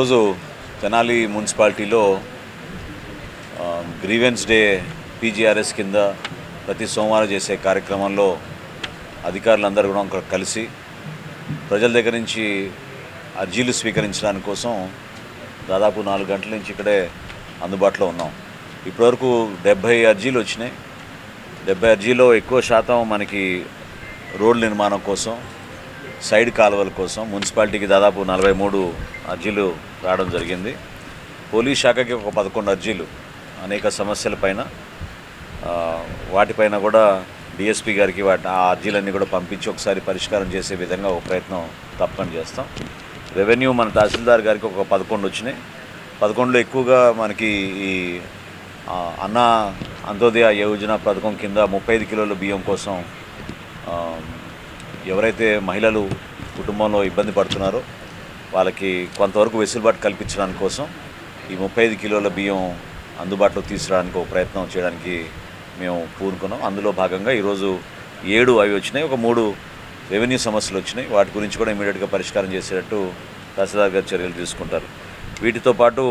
రోజు తెనాలి మున్సిపాలిటీలో grievance day PGRS కింద ప్రతి సోమవారం చేసే కార్యక్రమంలో అధికారులందరూ కూడా కలిసి ప్రజల దగ్గర నుంచి అర్జీలు స్వీకరించడానికి కోసం దాదాపు 4 గంటల నుంచి ఇక్కడే అందుబాటులో ఉన్నాం. ఇప్పటివరకు 70 అర్జీలు వచ్చినాయి. 70 అర్జీలో ఎక్కువ శాతం మనకి రోడ్ల నిర్మాణం కోసం, సైడ్ కాలువల కోసం మున్సిపాలిటీకి దాదాపు 43 అర్జీలు రావడం జరిగింది. పోలీస్ శాఖకి ఒక 11 అర్జీలు అనేక సమస్యలపైన, వాటిపైన కూడా డిఎస్పీ గారికి ఆ అర్జీలన్నీ కూడా పంపించి ఒకసారి పరిష్కారం చేసే విధంగా ఒక ప్రయత్నం తప్పకుండా చేస్తాం. రెవెన్యూ మన తహసీల్దార్ గారికి ఒక 11 వచ్చినాయి. 11లో ఎక్కువగా మనకి ఈ అన్న అంత్యోదయ యోజన పథకం కింద 35 కిలోల బియ్యం కోసం ఎవరైతే మహిళలు కుటుంబంలో ఇబ్బంది పడుతున్నారో వాళ్ళకి కొంతవరకు వెసులుబాటు కల్పించడానికి కోసం ఈ 35 కిలోల బియ్యం అందుబాటులో తీసుకురావడానికి ఒక ప్రయత్నం చేయడానికి మేము పూనుకున్నాం. అందులో భాగంగా ఈరోజు 7 అవి వచ్చినాయి. ఒక 3 రెవెన్యూ సమస్యలు వచ్చినాయి. వాటి గురించి కూడా ఇమీడియట్గా పరిష్కారం చేసేటట్టు తహసీల్దార్ గారు చర్యలు తీసుకుంటారు. వీటితో పాటు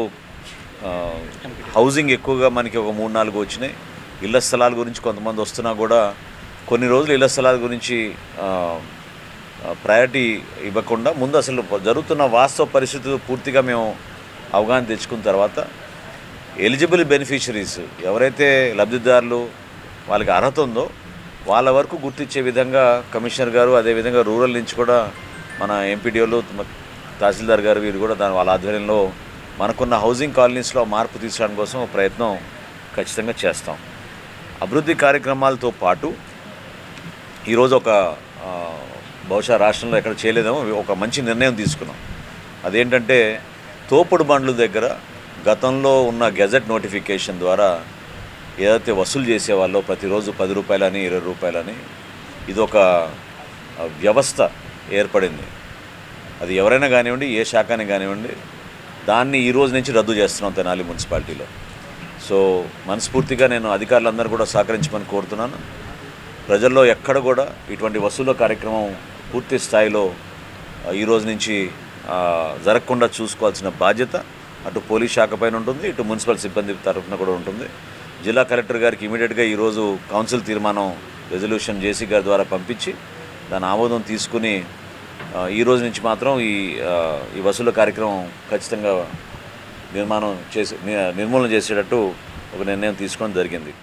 హౌసింగ్ ఎక్కువగా మనకి ఒక 3-4 వచ్చినాయి. ఇళ్ల స్థలాల గురించి కొంతమంది వస్తున్నా కూడా కొన్ని రోజులు ఇళ్ల స్థలాల గురించి ప్రయారిటీ ఇవ్వకుండా ముందు అసలు జరుగుతున్న వాస్తవ పరిస్థితులు పూర్తిగా మేము అవగాహన తెచ్చుకున్న తర్వాత ఎలిజిబుల్ బెనిఫిషరీస్ ఎవరైతే లబ్ధిదారులు వాళ్ళకి అర్హత ఉందో వాళ్ళ వరకు గుర్తించే విధంగా కమిషనర్ గారు, అదేవిధంగా రూరల్ నుంచి కూడా మన ఎంపీడీఓలు, తహసీల్దార్ గారు వీరు కూడా వాళ్ళ ఆధ్వర్యంలో మనకున్న హౌసింగ్ కాలనీస్లో మార్పు తీసుకురావడం కోసం ఒక ప్రయత్నం ఖచ్చితంగా చేస్తాం. అభివృద్ధి కార్యక్రమాలతో పాటు ఈరోజు ఒక బహుశా రాష్ట్రంలో ఎక్కడ చేయలేదేమో ఒక మంచి నిర్ణయం తీసుకున్నాం. అదేంటంటే తోపుడు బండ్ల దగ్గర గతంలో ఉన్న గెజెట్ నోటిఫికేషన్ ద్వారా ఏదైతే వసూలు చేసేవాళ్ళో ప్రతిరోజు 10 రూపాయలని 20 రూపాయలని ఇదొక వ్యవస్థ ఏర్పడింది. అది ఎవరైనా కానివ్వండి, ఏ శాఖని కానివ్వండి, దాన్ని ఈ రోజు నుంచి రద్దు చేస్తున్నాం తెనాలి మున్సిపాలిటీలో. సో మనస్ఫూర్తిగా నేను అధికారులందరూ కూడా సహకరించమని కోరుతున్నాను. ప్రజల్లో ఎక్కడ కూడా ఇటువంటి వసూలు కార్యక్రమం పూర్తి స్థాయిలో ఈ రోజు నుంచి జరగకుండా చూసుకోవాల్సిన బాధ్యత అటు పోలీస్ శాఖ పైన ఉంటుంది, ఇటు మున్సిపల్ సిబ్బంది తరఫున కూడా ఉంటుంది. జిల్లా కలెక్టర్ గారికి ఇమీడియట్గా ఈరోజు కౌన్సిల్ తీర్మానం రెజల్యూషన్ జేసీ గారి ద్వారా పంపించి దాని ఆమోదం తీసుకుని ఈ రోజు నుంచి మాత్రం ఈ వసూలు కార్యక్రమం ఖచ్చితంగా నిర్మూలన చేసేటట్టు ఒక నిర్ణయం తీసుకోవడం జరిగింది.